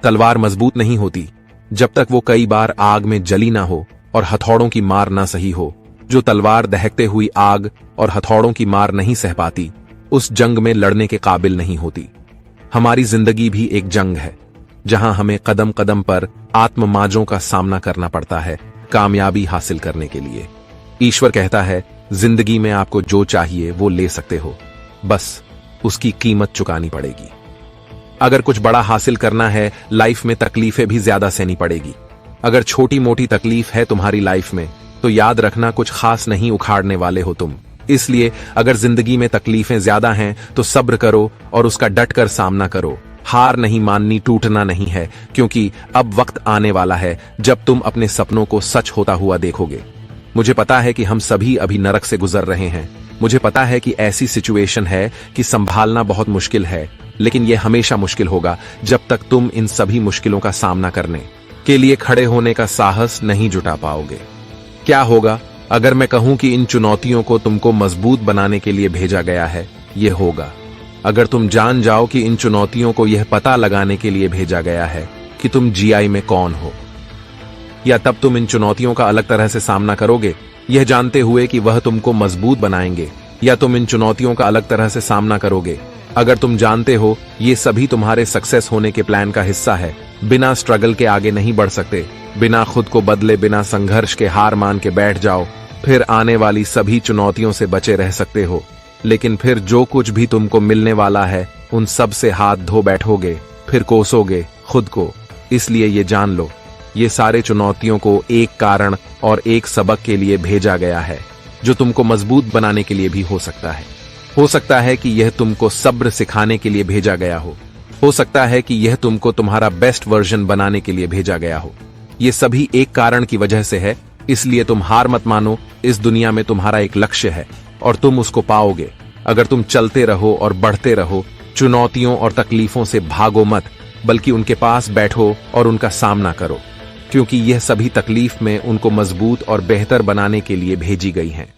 तलवार मजबूत नहीं होती जब तक वो कई बार आग में जली ना हो और हथौड़ों की मार ना सही हो। जो तलवार दहकते हुई आग और हथौड़ों की मार नहीं सह पाती, उस जंग में लड़ने के काबिल नहीं होती। हमारी जिंदगी भी एक जंग है, जहां हमें कदम कदम पर आत्ममाजों का सामना करना पड़ता है कामयाबी हासिल करने के लिए। ईश्वर कहता है, जिंदगी में आपको जो चाहिए वो ले सकते हो, बस उसकी कीमत चुकानी पड़ेगी। अगर कुछ बड़ा हासिल करना है, लाइफ में तकलीफें भी ज्यादा सहनी पड़ेगी। अगर छोटी मोटी तकलीफ है तुम्हारी लाइफ में, तो याद रखना कुछ खास नहीं उखाड़ने वाले हो तुम। इसलिए अगर जिंदगी में तकलीफें ज्यादा हैं तो सब्र करो और उसका डट कर सामना करो। हार नहीं माननी, टूटना नहीं है, क्योंकि अब वक्त आने वाला है जब तुम अपने सपनों को सच होता हुआ देखोगे। मुझे पता है कि हम सभी अभी नरक से गुजर रहे हैं। मुझे पता है कि ऐसी सिचुएशन है कि संभालना बहुत मुश्किल है, लेकिन यह हमेशा मुश्किल होगा जब तक तुम इन सभी मुश्किलों का सामना करने के लिए खड़े होने का साहस नहीं जुटा पाओगे। क्या होगा अगर मैं कहूं कि इन चुनौतियों को तुमको मजबूत बनाने के लिए भेजा गया है? यह होगा अगर तुम जान जाओ कि इन चुनौतियों को यह पता लगाने के लिए भेजा गया है कि तुम जीआई में कौन हो। या तब तुम इन चुनौतियों का अलग तरह से सामना करोगे, यह जानते हुए कि वह तुमको मजबूत बनाएंगे, या तुम इन चुनौतियों का अलग तरह से सामना करोगे अगर तुम जानते हो ये सभी तुम्हारे सक्सेस होने के प्लान का हिस्सा है। बिना स्ट्रगल के आगे नहीं बढ़ सकते। बिना खुद को बदले, बिना संघर्ष के हार मान के बैठ जाओ, फिर आने वाली सभी चुनौतियों से बचे रह सकते हो। लेकिन फिर जो कुछ भी तुमको मिलने वाला है, उन सब से हाथ धो बैठोगे, फिर कोसोगे खुद को। इसलिए ये जान लो, ये सारे चुनौतियों को एक कारण और एक सबक के लिए भेजा गया है, जो तुमको मजबूत बनाने के लिए भी हो सकता है। हो सकता है कि यह तुमको सब्र सिखाने के लिए भेजा गया हो सकता है कि यह तुमको तुम्हारा बेस्ट वर्जन बनाने के लिए भेजा गया हो। ये सभी एक कारण की वजह से है, इसलिए तुम हार मत मानो। इस दुनिया में तुम्हारा एक लक्ष्य है और तुम उसको पाओगे अगर तुम चलते रहो और बढ़ते रहो। चुनौतियों और तकलीफों से भागो मत, बल्कि उनके पास बैठो और उनका सामना करो, क्योंकि यह सभी तकलीफ में उनको मजबूत और बेहतर बनाने के लिए भेजी गई हैं।